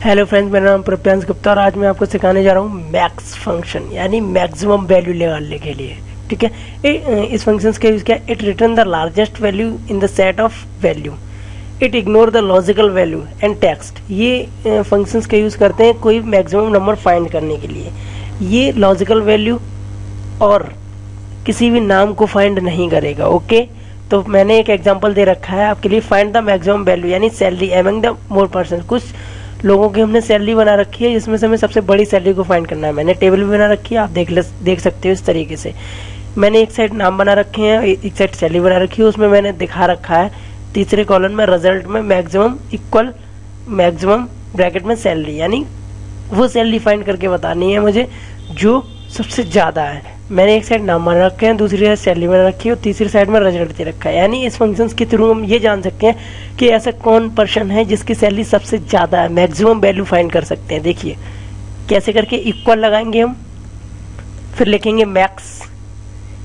Hello friends, मेरा नाम प्रप्यांश गुप्ता और आज मैं आपको सिखाने जा रहा हूँ मैक्स फंक्शन यानी मैक्सिमम वैल्यू निकालने के लिए। ठीक है, इस फंक्शन का यूज क्या, it return the largest value in the set of value, it ignore the logical value and text. ये फंक्शंस का यूज करते हैं कोई मैक्सिमम नंबर फाइंड करने के लिए। ये लॉजिकल वैल्यू और किसी भी नाम को फाइंड नहीं करेगा। ओके, तो मैंने एक एग्जांपल दे रखा है आपके लिए, फाइंड द मैक्सिमम वैल्यू यानी salary among the more person. कुछ लोगों की हमने सैलरी बना रखी है जिसमें से हमें सबसे बड़ी सैलरी को फाइंड करना है। मैंने टेबल भी बना रखी है, आप देख सकते हो इस तरीके से। मैंने एक साइड नाम बना रखे हैं, एक साइड सैलरी बना रखी है, उसमें मैंने दिखा रखा है तीसरे कॉलम में रिजल्ट में मैक्सिमम इक्वल मैक्सिमम ब्रैकेट में सैलरी, यानी वो सैलरी फाइंड करके बतानी है मुझे जो सबसे ज्यादा है। मैंने एक साइड नाम बना रखे हैं, दूसरी साइड सैलरी बना रखी है और तीसरी साइड में रिजल्ट दे रखा है। यानी इस फंक्शन के थ्रू हम ये जान सकते हैं कि ऐसा कौन पर्सन है जिसकी सैलरी सबसे ज्यादा है, मैक्सिमम वैल्यू फाइंड कर सकते हैं। देखिए कैसे करके, इक्वल लगाएंगे हम, फिर लिखेंगे मैक्स,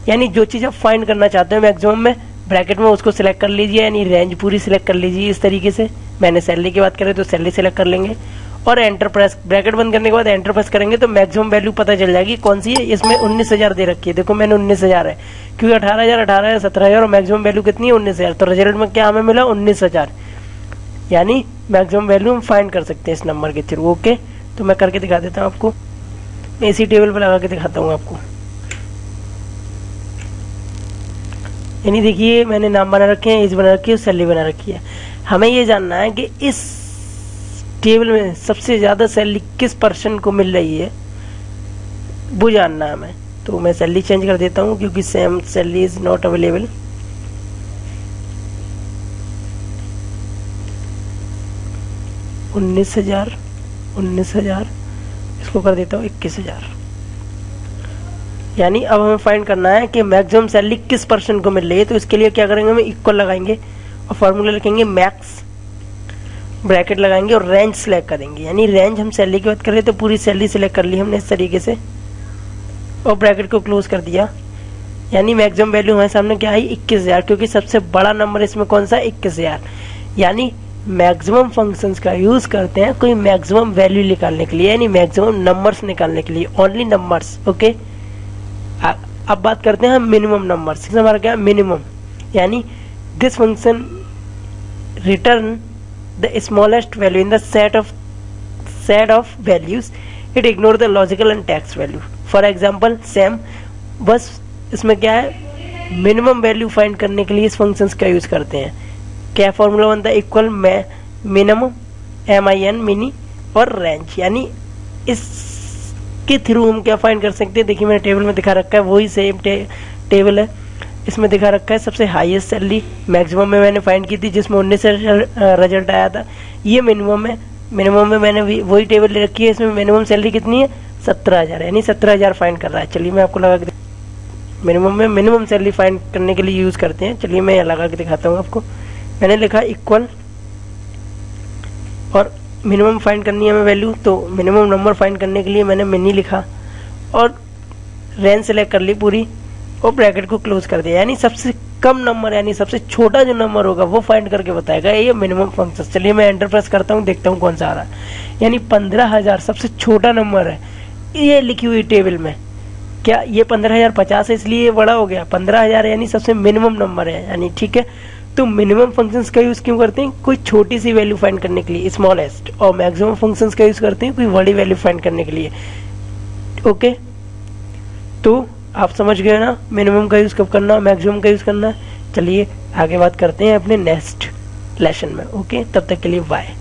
यानी जो चीज आप फाइंड करना चाहते हो मैक्सिमम में ब्रैकेट में उसको सिलेक्ट कर लीजिए, यानी रेंज पूरी सिलेक्ट कर लीजिए इस तरीके से। मैंने सैलरी की बात करें तो सैलरी सिलेक्ट कर लेंगे और एंटर प्रेस, ब्रैकेट बंद करने के बाद एंटर प्रेस करेंगे तो मैक्सिमम वैल्यू पता चल जाएगी कौन सी है। इसमें 19,000 दे रखी है, देखो मैंने 19,000 है क्योंकि 18,000 18,000 17,000 और मैक्सिमम वैल्यू कितनी है 19,000। तो रिजल्ट में क्या हमें मिला 19,000, यानी मैक्सिमम वैल्यू हम फाइंड कर सकते हैं इस नंबर के थ्रू। ओके, तो मैं करके दिखा देता हूँ आपको, मैं इसी टेबल पर लगा के दिखाता हूँ आपको। यानी देखिए मैंने नाम बना रखे हैं, एज बना रखी है, सैलरी बना रखी है। हमें ये जानना है कि इस टेबल में सबसे ज्यादा सैलरी किस पर्सन को मिल रही है, वो जानना है हमें। तो मैं सैलरी चेंज कर देता हूँ क्योंकि same salary is not available. उन्नीस हजार इसको कर देता हूँ 21,000। यानी अब हमें फाइंड करना है कि मैक्सिमम सैलरी किस पर्सन को मिल रही है। तो इसके लिए क्या करेंगे, हम इक्वल लगाएंगे और फॉर्मूला लिखेंगे मैक्स, ब्रैकेट लगाएंगे और रेंज सिलेक्ट करेंगे। यानी रेंज हम सैलरी की बात कर रहे तो पूरी सैलरी सिलेक्ट कर ली हमने इस तरीके से और ब्रैकेट को क्लोज कर दिया। यानी मैक्सिमम वैल्यू हमारे सामने क्या आई 21,000, क्योंकि सबसे बड़ा नंबर इसमें कौन सा 21,000। यानी मैक्सिमम फंक्शंस का यूज करते हैं कोई मैक्सिमम वैल्यू निकालने के लिए, यानी मैक्सिमम नंबर्स निकालने के लिए, ओनली नंबर्स। ओके, अब बात करते हैं मिनिमम नंबर्स। हमारा क्या मिनिमम, यानी this function return the smallest value in the set of values, it ignore the logical and text value. For example same, बस इसमें क्या है मिनिमम वैल्यू फाइंड करने के लिए इस फंक्शंस का यूज करते हैं। क्या फॉर्मूला बनता है, इक्वल मिनिमम MIN मिनी और रेंज। यानी इसके थ्रू हम क्या फाइंड कर सकते हैं, देखिए मैंने टेबल में दिखा रखा है, वही सेम टेबल है। इसमें दिखा रखा है सबसे हाईएस्ट सैलरी मैक्सिमम में मैंने फाइंड की थी जिसमें 19,000 रिजल्ट आया था। ये मिनिमम है, मिनिमम में मैंने वही टेबल ले रखी है, इसमें मिनिमम सैलरी कितनी है 17,000, यानी 17,000 फाइंड कर रहा है। चलिए मैं आपको लगा के, मिनिमम में मिनिमम सैलरी फाइंड करने के लिए यूज करते हैं। चलिए मैं लगा के दिखाता हूँ आपको। मैंने लिखा इक्वल और मिनिमम फाइंड करनी है हमें वैल्यू, तो मिनिमम नंबर फाइंड करने के लिए मैंने मिनी लिखा और रेंज सेलेक्ट कर ली पूरी और ब्रैकेट को क्लोज कर दिया। यानी सबसे कम नंबर, यानी सबसे छोटा जो नंबर होगा वो फाइंड करके बताएगा ये मिनिमम फंक्शन। चलिए मैं एंटर प्रेस करता हूँ, देखता हूँ कौन सा आ रहा है। यानी 15,000 सबसे छोटा नंबर है ये लिखी हुई टेबल में। क्या ये 15,050 है इसलिए बड़ा हो गया, 15,000 यानी सबसे मिनिमम नंबर है। यानी ठीक है, तो मिनिमम फंक्शंस का यूज क्यों करते हैं, कोई छोटी सी वैल्यू फाइंड करने के लिए स्मॉलेस्ट, और मैक्सिमम फंक्शंस का यूज करते हैं कोई बड़ी वैल्यू फाइंड करने के लिए। ओके, तो आप समझ गए ना मिनिमम का यूज कब करना, मैक्सिमम का यूज करना। चलिए आगे बात करते हैं अपने नेक्स्ट लेसन में। ओके, तब तक के लिए बाय।